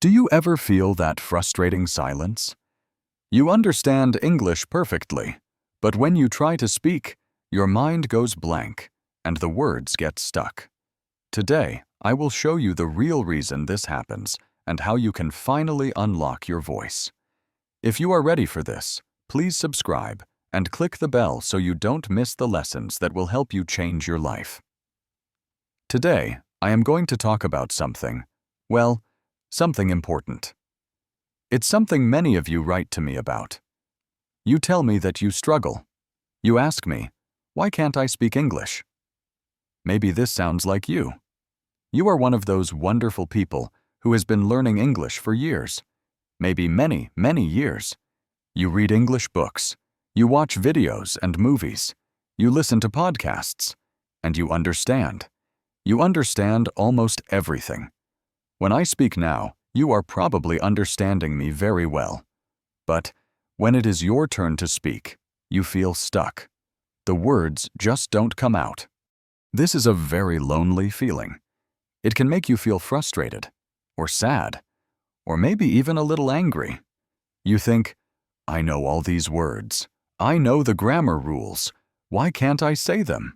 Do you ever feel that frustrating silence? You understand English perfectly, but when you try to speak, your mind goes blank and the words get stuck. Today, I will show you the real reason this happens and how you can finally unlock your voice. If you are ready for this, please subscribe and click the bell so you don't miss the lessons that will help you change your life. Today, I am going to talk about something important. It's something many of you write to me about. You tell me that you struggle. You ask me, why can't I speak English? Maybe this sounds like you. You are one of those wonderful people who has been learning English for years, maybe many, many years. You read English books, you watch videos and movies, you listen to podcasts, and you understand. You understand almost everything. When I speak now, you are probably understanding me very well. But when it is your turn to speak, you feel stuck. The words just don't come out. This is a very lonely feeling. It can make you feel frustrated, or sad, or maybe even a little angry. You think, I know all these words. I know the grammar rules. Why can't I say them?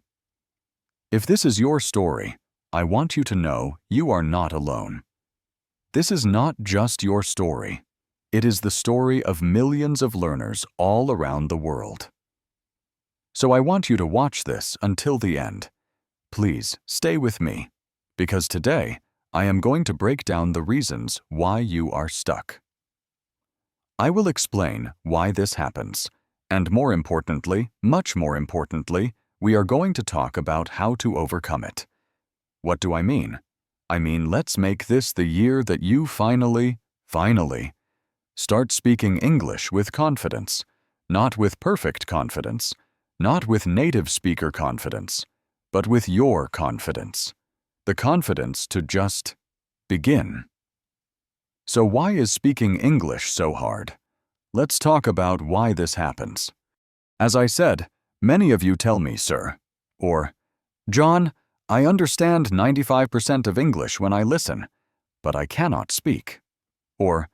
If this is your story, I want you to know you are not alone. This is not just your story. It is the story of millions of learners all around the world. So I want you to watch this until the end. Please stay with me, because today I am going to break down the reasons why you are stuck. I will explain why this happens, and more importantly, much more importantly, we are going to talk about how to overcome it. What do I mean? I mean, let's make this the year that you finally start speaking English with confidence, not with perfect confidence, not with native speaker confidence, but with your confidence, the confidence to just begin. So why is speaking English so hard? Let's talk about why this happens. As I said, many of you tell me, sir, or, John, I understand 95% of English when I listen, but I cannot speak. Or,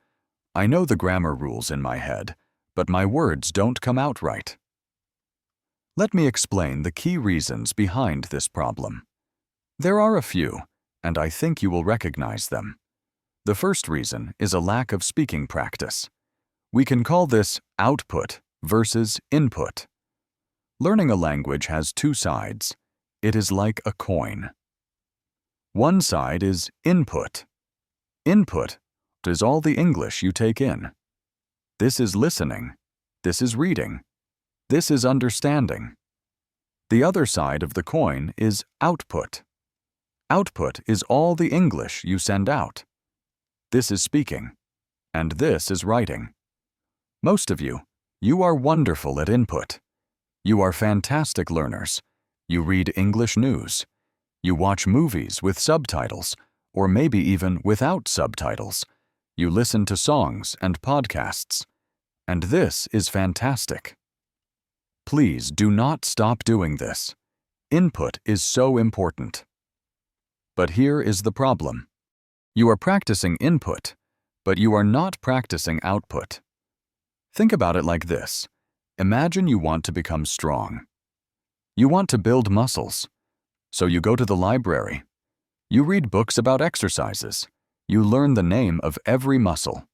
I know the grammar rules in my head, but my words don't come out right. Let me explain the key reasons behind this problem. There are a few, and I think you will recognize them. The first reason is a lack of speaking practice. We can call this output versus input. Learning a language has two sides. It is like a coin. One side is input. Input is all the English you take in. This is listening. This is reading. This is understanding. The other side of the coin is output. Output is all the English you send out. This is speaking, and this is writing. Most of you are wonderful at input. You are fantastic learners. You read English news. You watch movies with subtitles, or maybe even without subtitles. You listen to songs and podcasts. And this is fantastic. Please do not stop doing this. Input is so important. But here is the problem. You are practicing input, but you are not practicing output. Think about it like this. Imagine you want to become strong. You want to build muscles. So you go to the library. You read books about exercises. You learn the name of every muscle.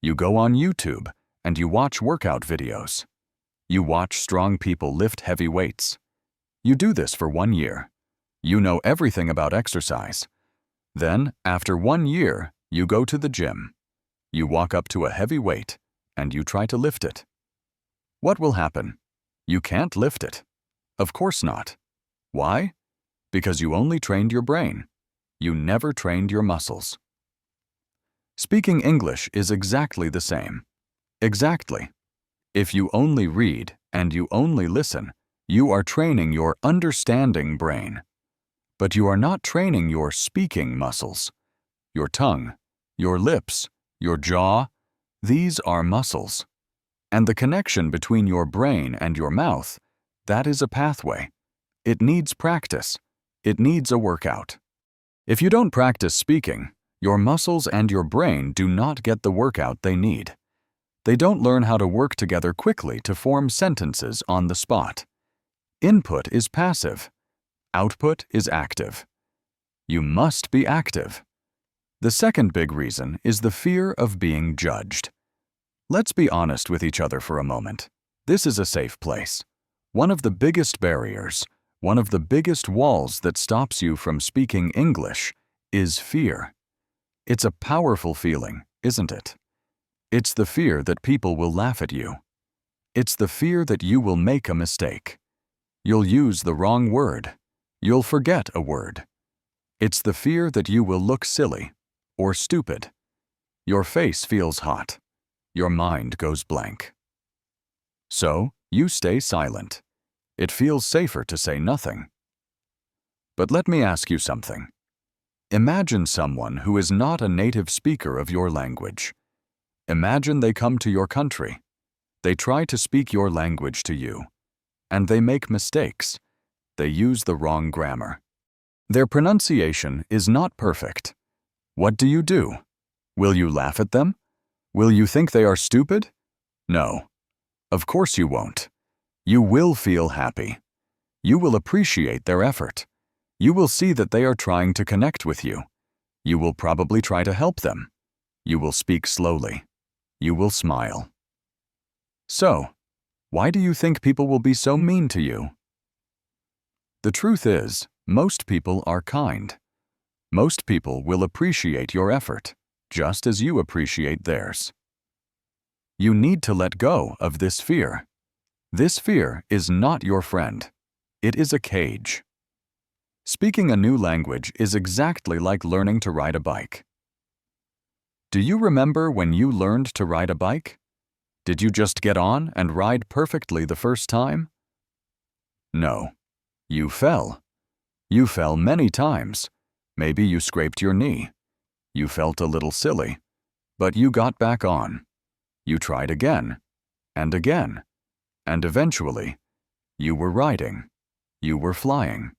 You go on YouTube and you watch workout videos. You watch strong people lift heavy weights. You do this for 1 year. You know everything about exercise. Then, after 1 year, you go to the gym. You walk up to a heavy weight and you try to lift it. What will happen? You can't lift it. Of course not. Why? Because you only trained your brain. You never trained your muscles. Speaking English is exactly the same. Exactly. If you only read and you only listen, you are training your understanding brain. But you are not training your speaking muscles. Your tongue, your lips, your jaw, these are muscles. And the connection between your brain and your mouth, that is a pathway. It needs practice. It needs a workout. If you don't practice speaking, Your muscles and your brain do not get the workout they need. They don't learn how to work together quickly to form sentences on the spot. Input is passive. Output is active. You must be active. The second big reason is the fear of being judged. Let's be honest with each other for a moment. This is a safe place. One of the biggest barriers, one of the biggest walls that stops you from speaking English is fear. It's a powerful feeling, isn't it? It's the fear that people will laugh at you. It's the fear that you will make a mistake. You'll use the wrong word. You'll forget a word. It's the fear that you will look silly or stupid. Your face feels hot. Your mind goes blank. So, you stay silent. It feels safer to say nothing. But let me ask you something. Imagine someone who is not a native speaker of your language. Imagine they come to your country. They try to speak your language to you, and they make mistakes. They use the wrong grammar. Their pronunciation is not perfect. What do? Will you laugh at them? Will you think they are stupid? No. Of course you won't. You will feel happy. You will appreciate their effort. You will see that they are trying to connect with you. You will probably try to help them. You will speak slowly. You will smile. So, why do you think people will be so mean to you? The truth is, most people are kind. Most people will appreciate your effort, just as you appreciate theirs. You need to let go of this fear. This fear is not your friend. It is a cage. Speaking a new language is exactly like learning to ride a bike. Do you remember when you learned to ride a bike? Did you just get on and ride perfectly the first time? No. You fell. You fell many times. Maybe you scraped your knee. You felt a little silly. But you got back on. You tried again, and again, and eventually, you were riding. You were flying.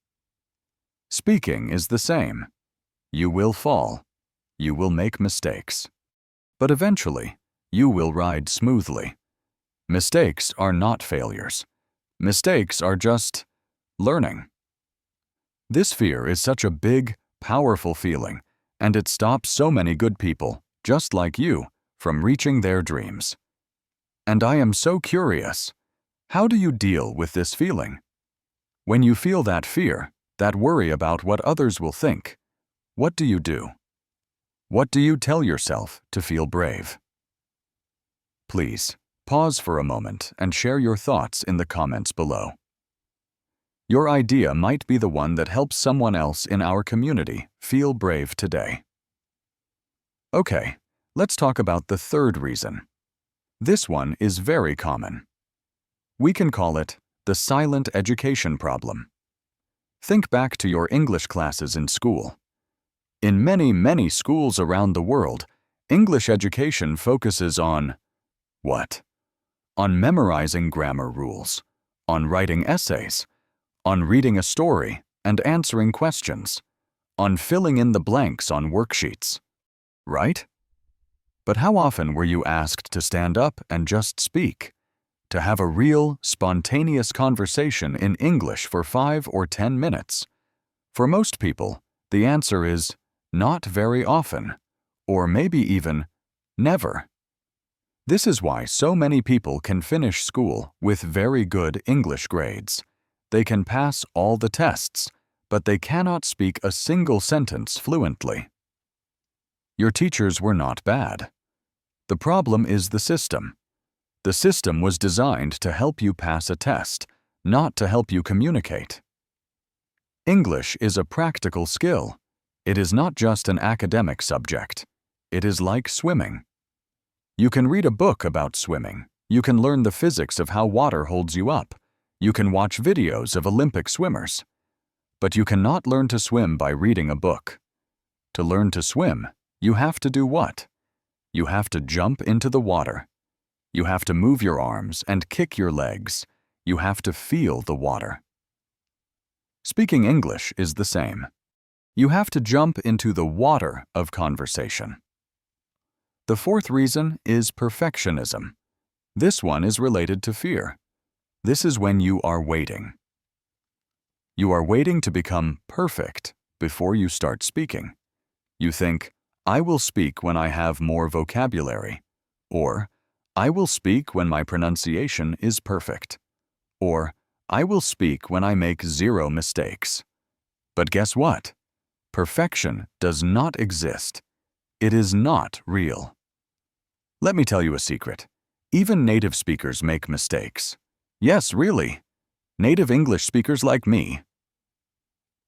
Speaking is the same. You will fall. You will make mistakes. But eventually, you will ride smoothly. Mistakes are not failures. Mistakes are just learning. This fear is such a big, powerful feeling, and it stops so many good people, just like you, from reaching their dreams. And I am so curious, how do you deal with this feeling? When you feel that fear, that worry about what others will think, what do you do? What do you tell yourself to feel brave? Please, pause for a moment and share your thoughts in the comments below. Your idea might be the one that helps someone else in our community feel brave today. Okay, let's talk about the third reason. This one is very common. We can call it the silent education problem. Think back to your English classes in school. In many schools around the world, English education focuses on what? On memorizing grammar rules, on writing essays, on reading a story and answering questions, on filling in the blanks on worksheets. Right? But how often were you asked to stand up and just speak? To have a real, spontaneous conversation in English for 5 or 10 minutes? For most people, the answer is not very often, or maybe even never. This is why so many people can finish school with very good English grades. They can pass all the tests, but they cannot speak a single sentence fluently. Your teachers were not bad. The problem is the system. The system was designed to help you pass a test, not to help you communicate. English is a practical skill. It is not just an academic subject. It is like swimming. You can read a book about swimming. You can learn the physics of how water holds you up. You can watch videos of Olympic swimmers. But you cannot learn to swim by reading a book. To learn to swim, you have to do what? You have to jump into the water. You have to move your arms and kick your legs. You have to feel the water. Speaking English is the same. You have to jump into the water of conversation. The fourth reason is perfectionism. This one is related to fear. This is when you are waiting. You are waiting to become perfect before you start speaking. You think, I will speak when I have more vocabulary, or I will speak when my pronunciation is perfect, or I will speak when I make 0 mistakes. But guess what? Perfection does not exist. It is not real. Let me tell you a secret. Even native speakers make mistakes. Yes, really. Native English speakers like me.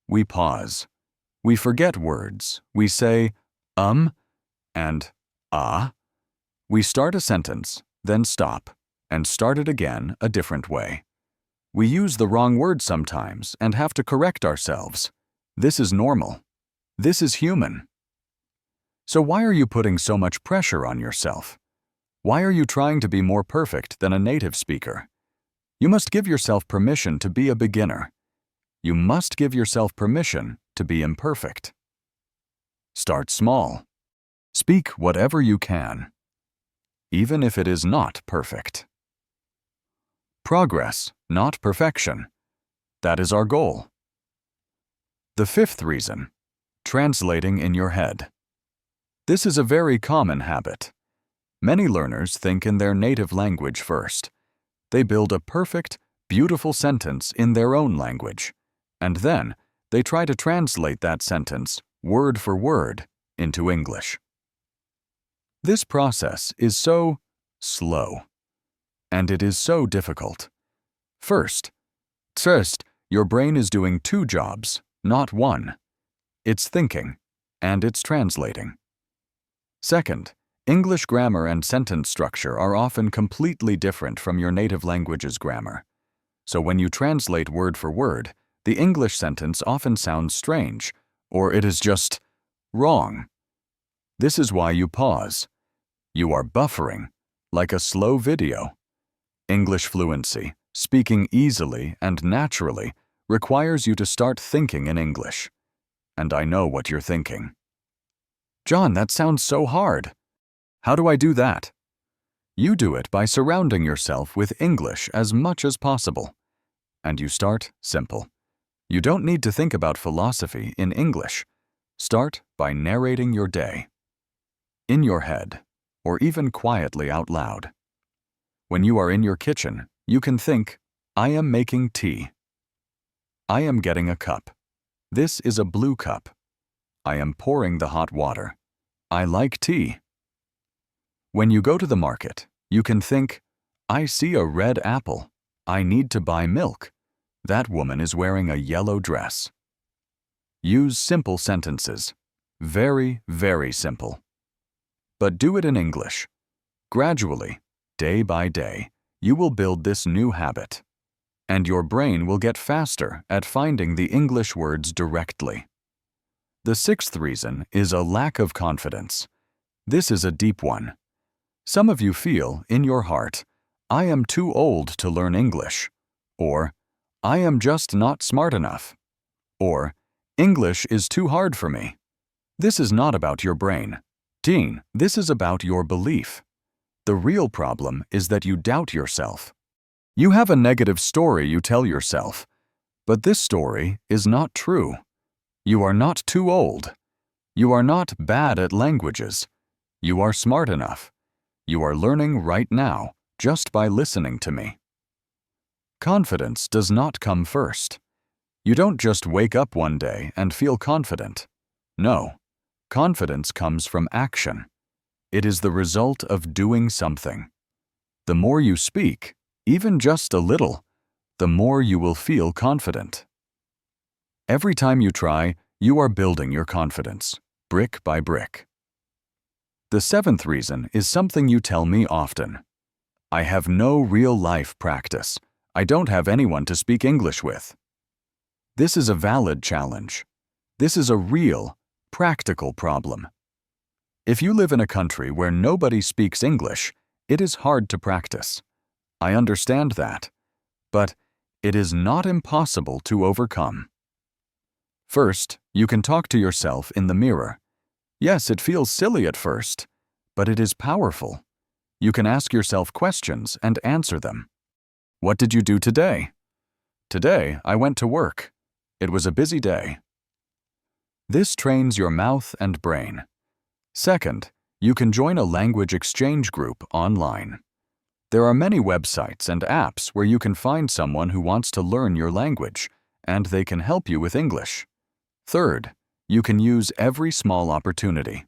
We pause. We forget words. We say, and ah. We start a sentence, then stop, and start it again a different way. We use the wrong word sometimes and have to correct ourselves. This is normal. This is human. So why are you putting so much pressure on yourself? Why are you trying to be more perfect than a native speaker? You must give yourself permission to be a beginner. You must give yourself permission to be imperfect. Start small. Speak whatever you can, even if it is not perfect. Progress, not perfection. That is our goal. The fifth reason, translating in your head. This is a very common habit. Many learners think in their native language first. They build a perfect, beautiful sentence in their own language, and then they try to translate that sentence, word for word, into English. This process is so slow, and it is so difficult. First, your brain is doing 2 jobs, not 1. It's thinking, and it's translating. Second, English grammar and sentence structure are often completely different from your native language's grammar. So when you translate word for word, the English sentence often sounds strange, or it is just wrong. This is why you pause. You are buffering, like a slow video. English fluency, speaking easily and naturally, requires you to start thinking in English. And I know what you're thinking. John, that sounds so hard. How do I do that? You do it by surrounding yourself with English as much as possible. And you start simple. You don't need to think about philosophy in English. Start by narrating your day. In your head, or even quietly out loud. When you are in your kitchen, you can think, I am making tea. I am getting a cup. This is a blue cup. I am pouring the hot water. I like tea. When you go to the market, you can think, I see a red apple. I need to buy milk. That woman is wearing a yellow dress. Use simple sentences. Very, very simple. But do it in English. Gradually, day by day, you will build this new habit. And your brain will get faster at finding the English words directly. The sixth reason is a lack of confidence. This is a deep one. Some of you feel, in your heart, I am too old to learn English, or I am just not smart enough, or English is too hard for me. This is not about your brain. Dean, this is about your belief. The real problem is that you doubt yourself. You have a negative story you tell yourself, but this story is not true. You are not too old. You are not bad at languages. You are smart enough. You are learning right now just by listening to me. Confidence does not come first. You don't just wake up one day and feel confident. No, confidence comes from action. It is the result of doing something. The more you speak, even just a little, the more you will feel confident. Every time you try, you are building your confidence, brick by brick. The seventh reason is something you tell me often. I have no real-life practice. I don't have anyone to speak English with. This is a valid challenge. This is a real, practical problem. If you live in a country where nobody speaks English, it is hard to practice. I understand that, but it is not impossible to overcome. First, you can talk to yourself in the mirror. Yes, it feels silly at first, but it is powerful. You can ask yourself questions and answer them. What did you do today? Today, I went to work. It was a busy day. This trains your mouth and brain. Second, you can join a language exchange group online. There are many websites and apps where you can find someone who wants to learn your language, and they can help you with English. Third, you can use every small opportunity.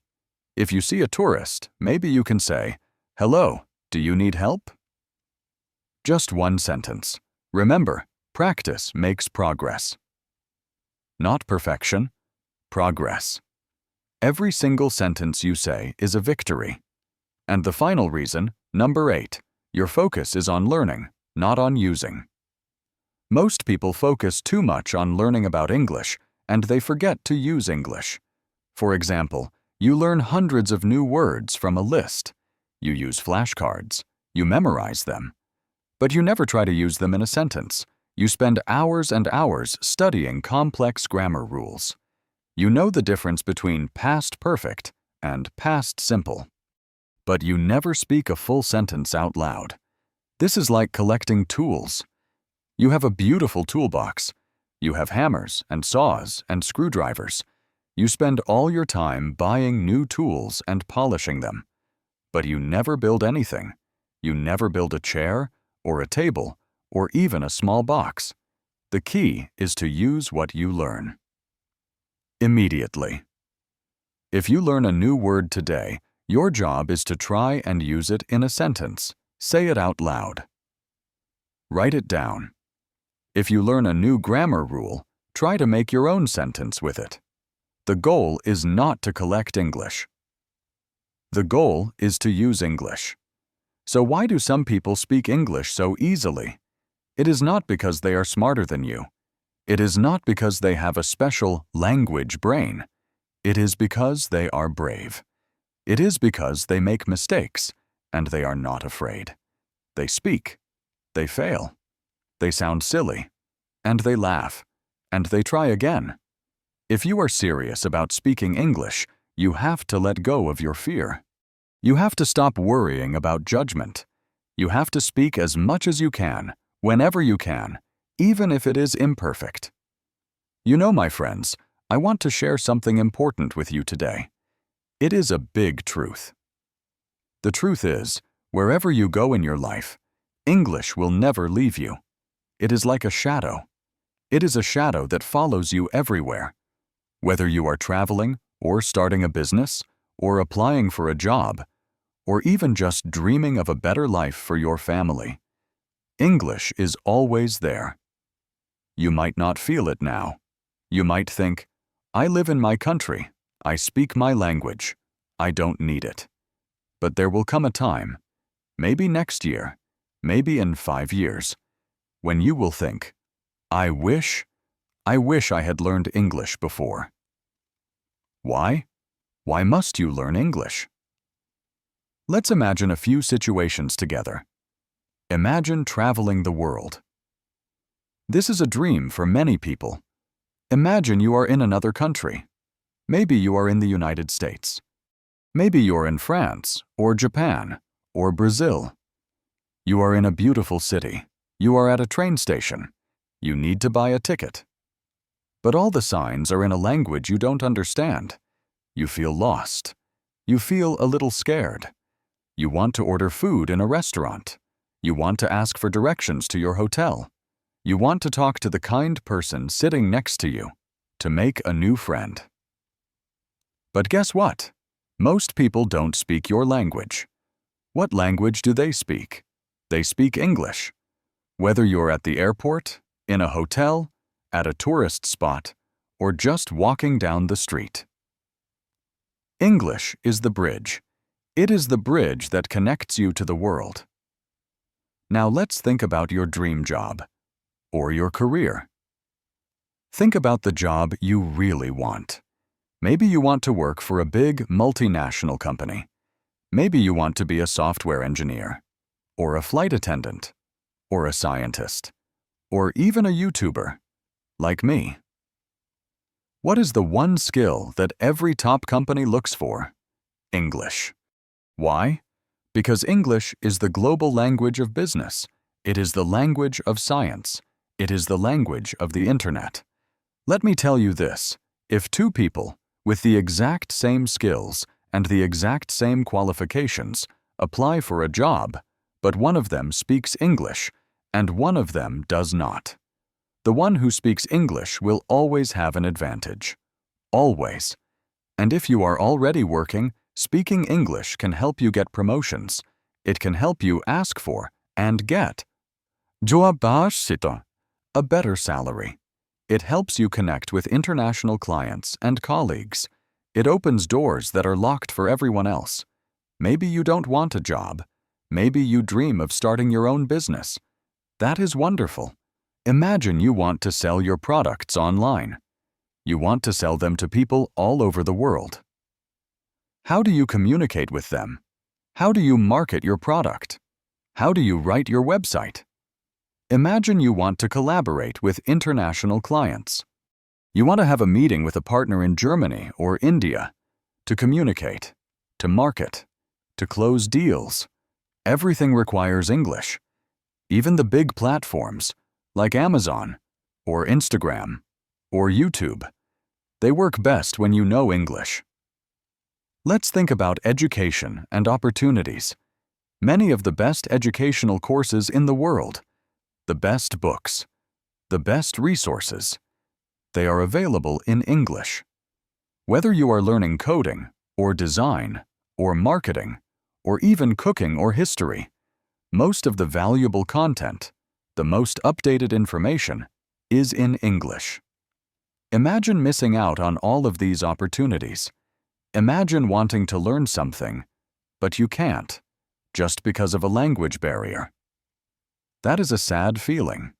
If you see a tourist, maybe you can say, "Hello, do you need help?" Just one sentence. Remember, practice makes progress. Not perfection, progress. Every single sentence you say is a victory. And the final reason, number 8, your focus is on learning, not on using. Most people focus too much on learning about English, and they forget to use English. For example, you learn hundreds of new words from a list. You use flashcards. You memorize them. But you never try to use them in a sentence. You spend hours and hours studying complex grammar rules. You know the difference between past perfect and past simple. But you never speak a full sentence out loud. This is like collecting tools. You have a beautiful toolbox. You have hammers and saws and screwdrivers. You spend all your time buying new tools and polishing them. But you never build anything. You never build a chair or a table or even a small box. The key is to use what you learn. Immediately. If you learn a new word today, your job is to try and use it in a sentence. Say it out loud. Write it down. If you learn a new grammar rule, try to make your own sentence with it. The goal is not to collect English. The goal is to use English. So why do some people speak English so easily? It is not because they are smarter than you. It is not because they have a special language brain. It is because they are brave. It is because they make mistakes, and they are not afraid. They speak. They fail. They sound silly. And they laugh. And they try again. If you are serious about speaking English, you have to let go of your fear. You have to stop worrying about judgment. You have to speak as much as you can, whenever you can, even if it is imperfect. You know, my friends, I want to share something important with you today. It is a big truth. The truth is, wherever you go in your life, English will never leave you. It is like a shadow. It is a shadow that follows you everywhere. Whether you are traveling, or starting a business, or applying for a job, or even just dreaming of a better life for your family, English is always there. You might not feel it now. You might think, I live in my country. I speak my language. I don't need it. But there will come a time, maybe next year, maybe in 5 years, when you will think, I wish I had learned English before. Why? Why must you learn English? Let's imagine a few situations together. Imagine traveling the world. This is a dream for many people. Imagine you are in another country. Maybe you are in the United States. Maybe you're in France, or Japan, or Brazil. You are in a beautiful city. You are at a train station. You need to buy a ticket. But all the signs are in a language you don't understand. You feel lost. You feel a little scared. You want to order food in a restaurant. You want to ask for directions to your hotel. You want to talk to the kind person sitting next to you, to make a new friend. But guess what? Most people don't speak your language. What language do they speak? They speak English. Whether you're at the airport, in a hotel, at a tourist spot, or just walking down the street. English is the bridge. It is the bridge that connects you to the world. Now let's think about your dream job, or your career. Think about the job you really want. Maybe you want to work for a big multinational company. Maybe you want to be a software engineer, or a flight attendant, or a scientist, or even a YouTuber, like me. What is the one skill that every top company looks for? English. Why? Because English is the global language of business. It is the language of science. It is the language of the internet. Let me tell you this. If two people with the exact same skills and the exact same qualifications apply for a job, but one of them speaks English and one of them does not, the one who speaks English will always have an advantage. Always. And if you are already working, speaking English can help you get promotions. It can help you ask for and get a better salary. It helps you connect with international clients and colleagues. It opens doors that are locked for everyone else. Maybe you don't want a job. Maybe you dream of starting your own business. That is wonderful. Imagine you want to sell your products online. You want to sell them to people all over the world. How do you communicate with them? How do you market your product? How do you write your website? Imagine you want to collaborate with international clients. You want to have a meeting with a partner in Germany or India to communicate, to market, to close deals. Everything requires English. Even the big platforms like Amazon or Instagram or YouTube, they work best when you know English. Let's think about education and opportunities. Many of the best educational courses in the world, the best books, the best resources, they are available in English. Whether you are learning coding or design or marketing or even cooking or history, most of the valuable content, the most updated information, is in English. Imagine missing out on all of these opportunities. Imagine wanting to learn something, but you can't, just because of a language barrier. That is a sad feeling.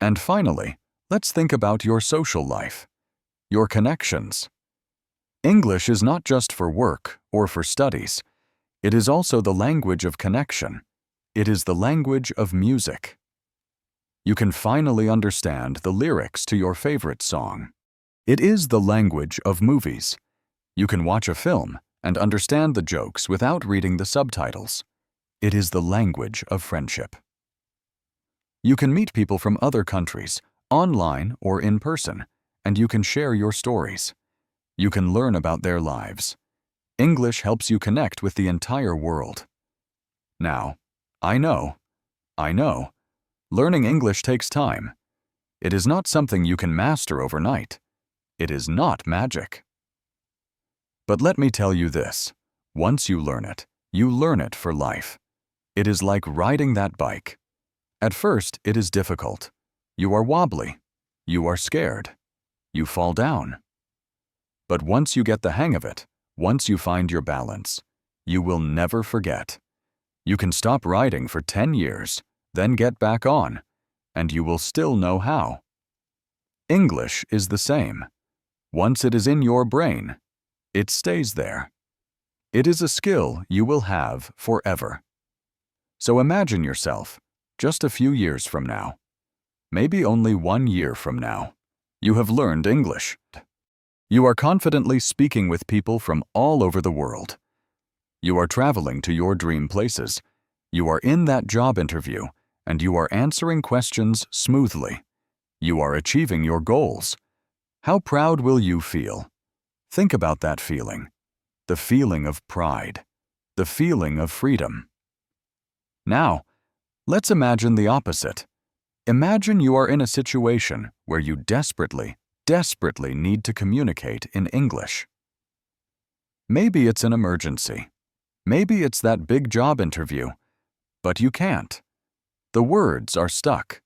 And finally, let's think about your social life, your connections. English is not just for work or for studies. It is also the language of connection. It is the language of music. You can finally understand the lyrics to your favorite song. It is the language of movies. You can watch a film and understand the jokes without reading the subtitles. It is the language of friendship. You can meet people from other countries, online or in person, and you can share your stories. You can learn about their lives. English helps you connect with the entire world. Now, I know, learning English takes time. It is not something you can master overnight. It is not magic. But let me tell you this, once you learn it for life. It is like riding that bike. At first, it is difficult. You are wobbly. You are scared. You fall down. But once you get the hang of it, once you find your balance, you will never forget. You can stop riding for 10 years, then get back on, and you will still know how. English is the same. Once it is in your brain, it stays there. It is a skill you will have forever. So imagine yourself, just a few years from now, maybe only 1 year from now, you have learned English. You are confidently speaking with people from all over the world. You are traveling to your dream places. You are in that job interview, and you are answering questions smoothly. You are achieving your goals. How proud will you feel? Think about that feeling. The feeling of pride. The feeling of freedom. Now, let's imagine the opposite. Imagine you are in a situation where you desperately need to communicate in English. Maybe it's an emergency. Maybe it's that big job interview. But you can't. The words are stuck.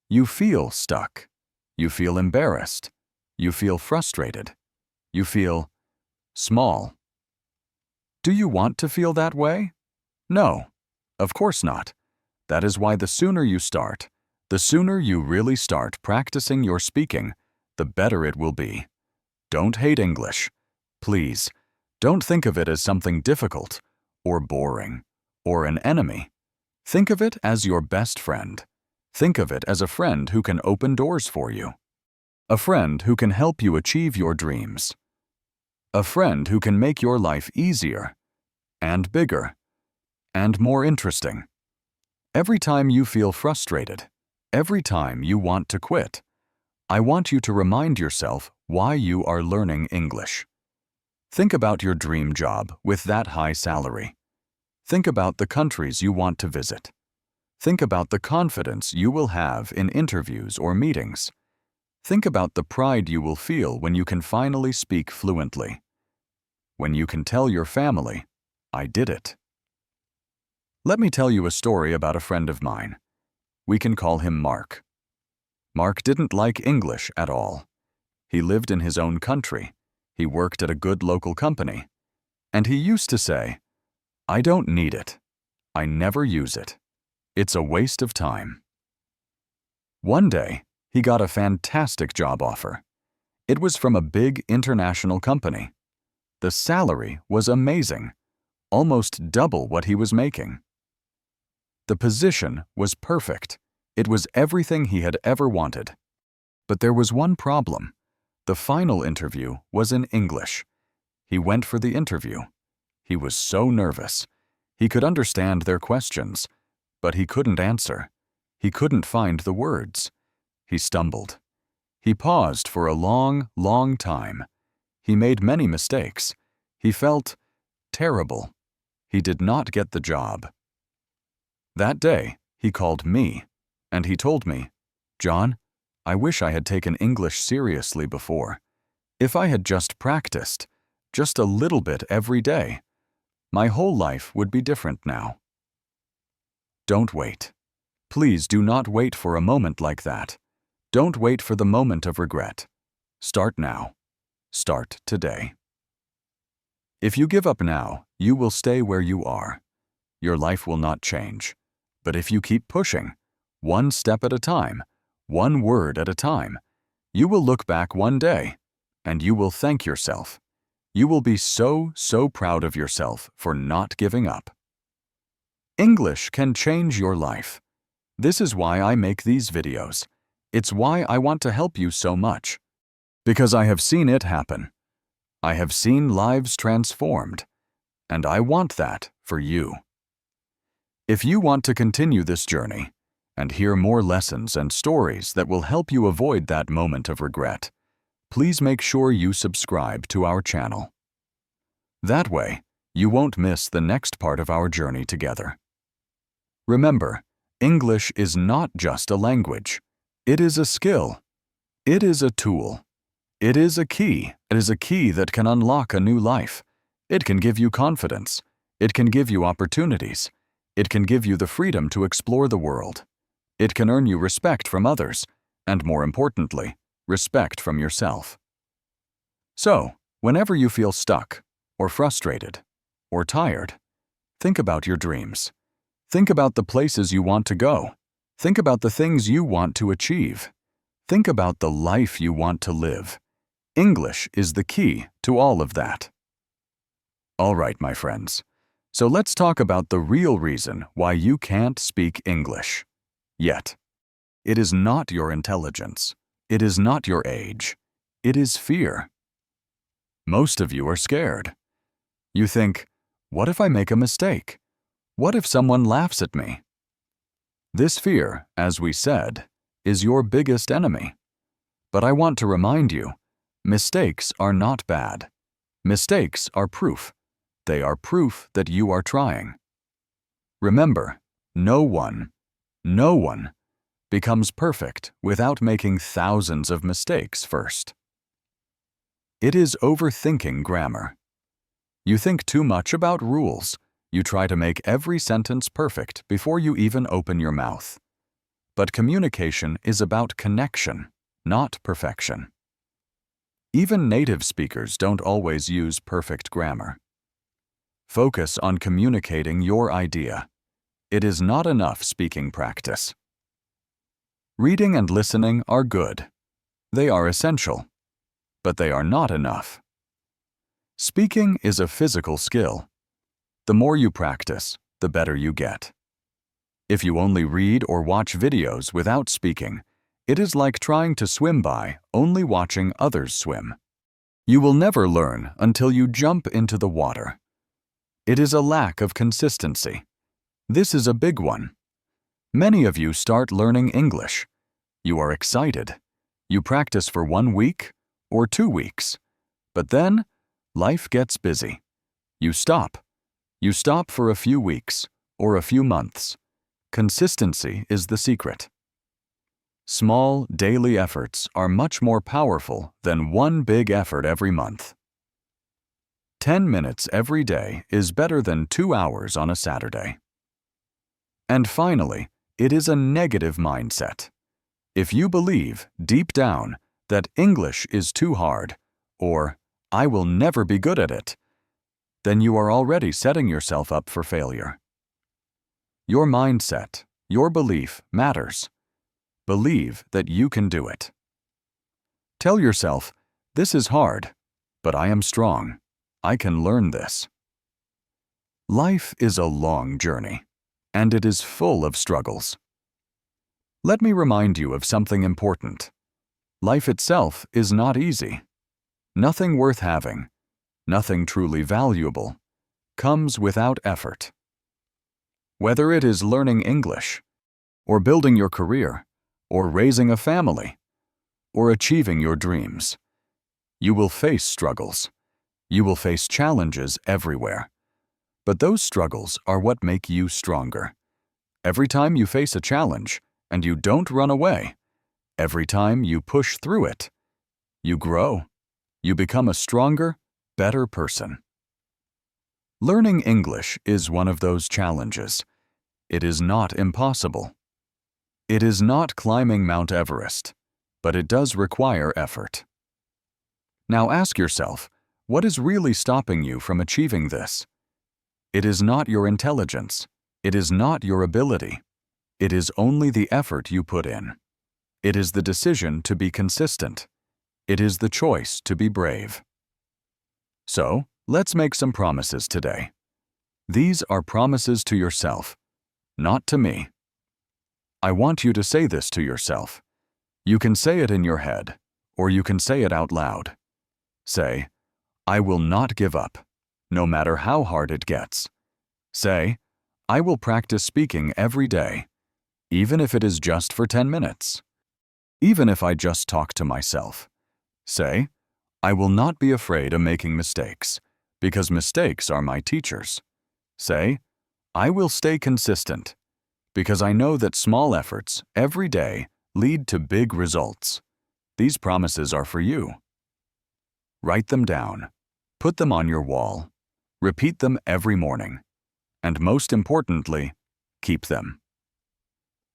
You feel stuck. You feel embarrassed. You feel frustrated. You feel small. Do you want to feel that way? No, of course not. That is why the sooner you start, the sooner you really start practicing your speaking, the better it will be. Don't hate English. Please, don't think of it as something difficult or boring or an enemy. Think of it as your best friend. Think of it as a friend who can open doors for you. A friend who can help you achieve your dreams. A friend who can make your life easier, and bigger, and more interesting. Every time you feel frustrated, every time you want to quit, I want you to remind yourself why you are learning English. Think about your dream job with that high salary. Think about the countries you want to visit. Think about the confidence you will have in interviews or meetings. Think about the pride you will feel when you can finally speak fluently. When you can tell your family, "I did it." Let me tell you a story about a friend of mine. We can call him Mark. Mark didn't like English at all. He lived in his own country. He worked at a good local company. And he used to say, "I don't need it. I never use it. It's a waste of time." One day, he got a fantastic job offer. It was from a big international company. The salary was amazing, almost double what he was making. The position was perfect. It was everything he had ever wanted. But there was one problem. The final interview was in English. He went for the interview. He was so nervous. He could understand their questions, but he couldn't answer. He couldn't find the words. He stumbled. He paused for a long, long time. He made many mistakes. He felt terrible. He did not get the job. That day, he called me, and he told me, "John, I wish I had taken English seriously before. If I had just practiced, just a little bit every day, my whole life would be different now." Don't wait. Please do not wait for a moment like that. Don't wait for the moment of regret. Start now. Start today. If you give up now, you will stay where you are. Your life will not change. But if you keep pushing, one step at a time, one word at a time, you will look back one day, and you will thank yourself. You will be so proud of yourself for not giving up. English can change your life. This is why I make these videos. It's why I want to help you so much. Because I have seen it happen. I have seen lives transformed, and I want that for you. If you want to continue this journey and hear more lessons and stories that will help you avoid that moment of regret, please make sure you subscribe to our channel. That way, you won't miss the next part of our journey together. Remember, English is not just a language. It is a skill. It is a tool. It is a key. It is a key that can unlock a new life. It can give you confidence. It can give you opportunities. It can give you the freedom to explore the world. It can earn you respect from others, and more importantly, respect from yourself. So, whenever you feel stuck, or frustrated, or tired, think about your dreams. Think about the places you want to go. Think about the things you want to achieve. Think about the life you want to live. English is the key to all of that. All right, my friends. So let's talk about the real reason why you can't speak English yet. It is not your intelligence. It is not your age. It is fear. Most of you are scared. You think, what if I make a mistake? What if someone laughs at me? This fear, as we said, is your biggest enemy. But I want to remind you, mistakes are not bad. Mistakes are proof. They are proof that you are trying. Remember, no one becomes perfect without making thousands of mistakes first. It is overthinking grammar. You think too much about rules. You try to make every sentence perfect before you even open your mouth. But communication is about connection, not perfection. Even native speakers don't always use perfect grammar. Focus on communicating your idea. It is not enough speaking practice. Reading and listening are good. They are essential, but they are not enough. Speaking is a physical skill. The more you practice, the better you get. If you only read or watch videos without speaking, It is like trying to swim by only watching others swim. You will never learn until you jump into the water. It is a lack of consistency. This is a big one. Many of you start learning English. You are excited. You practice for 1 week or 2 weeks. But then, life gets busy. You stop. You stop for a few weeks or a few months. Consistency is the secret. Small, daily efforts are much more powerful than one big effort every month. 10 minutes every day is better than 2 hours on a Saturday. And finally, it is a negative mindset. If you believe, deep down, that English is too hard, or I will never be good at it, then you are already setting yourself up for failure. Your mindset, your belief matters. Believe that you can do it. Tell yourself, this is hard, but I am strong. I can learn this. Life is a long journey, and it is full of struggles. Let me remind you of something important. Life itself is not easy. Nothing worth having, nothing truly valuable, comes without effort. Whether it is learning English, or building your career, or raising a family, or achieving your dreams, you will face struggles. You will face challenges everywhere. But those struggles are what make you stronger. Every time you face a challenge and you don't run away, every time you push through it, you grow. You become a stronger, better person. Learning English is one of those challenges. It is not impossible. It is not climbing Mount Everest, but it does require effort. Now ask yourself, what is really stopping you from achieving this? It is not your intelligence. It is not your ability. It is only the effort you put in. It is the decision to be consistent. It is the choice to be brave. So, let's make some promises today. These are promises to yourself, not to me. I want you to say this to yourself. You can say it in your head, or you can say it out loud. Say, I will not give up, no matter how hard it gets. Say, I will practice speaking every day, even if it is just for 10 minutes. Even if I just talk to myself. Say, I will not be afraid of making mistakes, because mistakes are my teachers. Say, I will stay consistent, because I know that small efforts every day lead to big results. These promises are for you. Write them down. Put them on your wall. Repeat them every morning. And most importantly, keep them.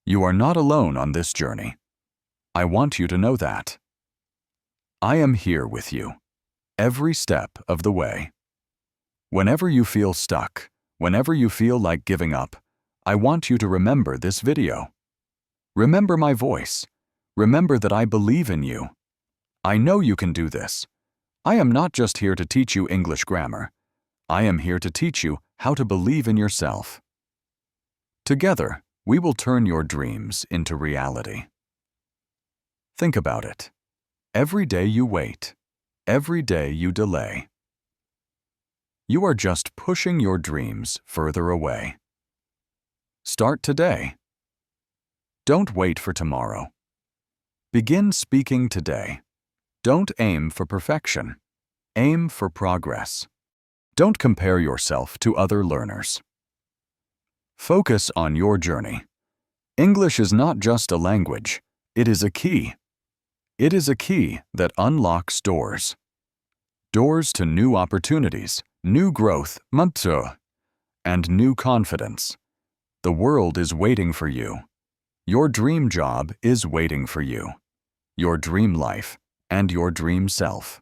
You are not alone on this journey. I want you to know that. I am here with you, every step of the way. Whenever you feel stuck, whenever you feel like giving up, I want you to remember this video. Remember my voice. Remember that I believe in you. I know you can do this. I am not just here to teach you English grammar. I am here to teach you how to believe in yourself. Together, we will turn your dreams into reality. Think about it. Every day you wait, every day you delay, you are just pushing your dreams further away. Start today. Don't wait for tomorrow. Begin speaking today. Don't aim for perfection. Aim for progress. Don't compare yourself to other learners. Focus on your journey. English is not just a language, it is a key. It is a key that unlocks doors. Doors to new opportunities, new growth, and new confidence. The world is waiting for you. Your dream job is waiting for you. Your dream life and your dream self.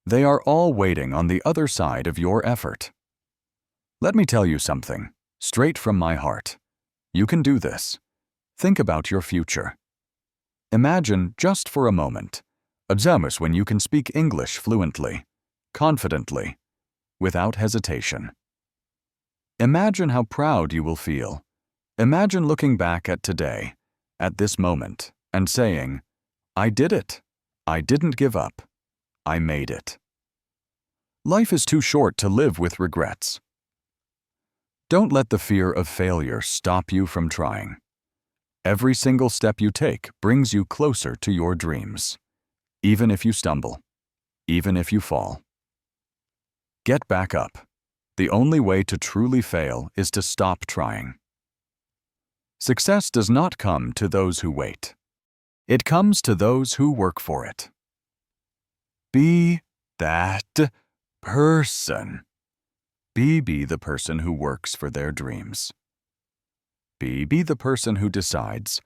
They are all waiting on the other side of your effort. Let me tell you something, straight from my heart. You can do this. Think about your future. Imagine, just for a moment, a Jamus when you can speak English fluently, confidently, without hesitation. Imagine how proud you will feel. Imagine looking back at today, at this moment, and saying, I did it. I didn't give up. I made it. Life is too short to live with regrets. Don't let the fear of failure stop you from trying. Every single step you take brings you closer to your dreams, even if you stumble, even if you fall. Get back up. The only way to truly fail is to stop trying. Success does not come to those who wait. It comes to those who work for it. Be that person. Be the person who works for their dreams. Be the person who decides,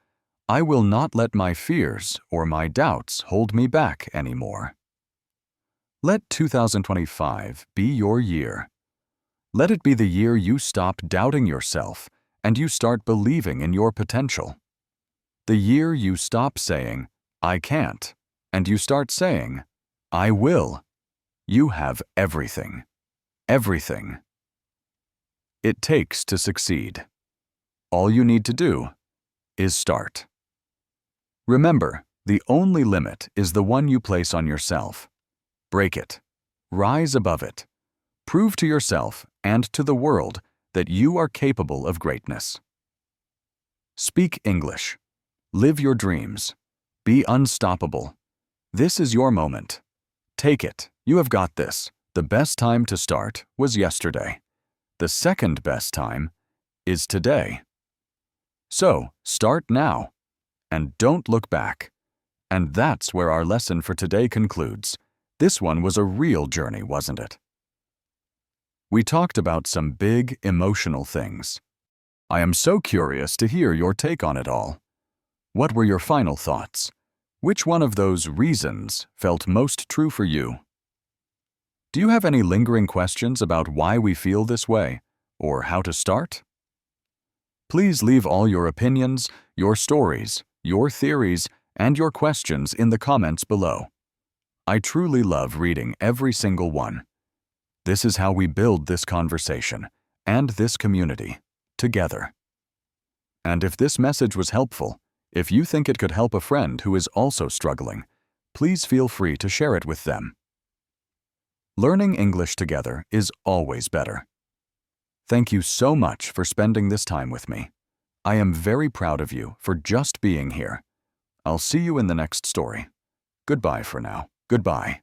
I will not let my fears or my doubts hold me back anymore. Let 2025 be your year. Let it be the year you stop doubting yourself and you start believing in your potential. The year you stop saying, I can't, and you start saying, I will. You have everything. Everything. It takes to succeed. All you need to do is start. Remember, the only limit is the one you place on yourself. Break it. Rise above it. Prove to yourself and to the world that you are capable of greatness. Speak English. Live your dreams. Be unstoppable. This is your moment. Take it. You have got this. The best time to start was yesterday. The second best time is today. So, start now. And don't look back. And that's where our lesson for today concludes. This one was a real journey, wasn't it? We talked about some big, emotional things. I am so curious to hear your take on it all. What were your final thoughts? Which one of those reasons felt most true for you? Do you have any lingering questions about why we feel this way, or how to start? Please leave all your opinions, your stories, your theories, and your questions in the comments below. I truly love reading every single one. This is how we build this conversation and this community together. And if this message was helpful, if you think it could help a friend who is also struggling, please feel free to share it with them. Learning English together is always better. Thank you so much for spending this time with me. I am very proud of you for just being here. I'll see you in the next story. Goodbye for now. Goodbye.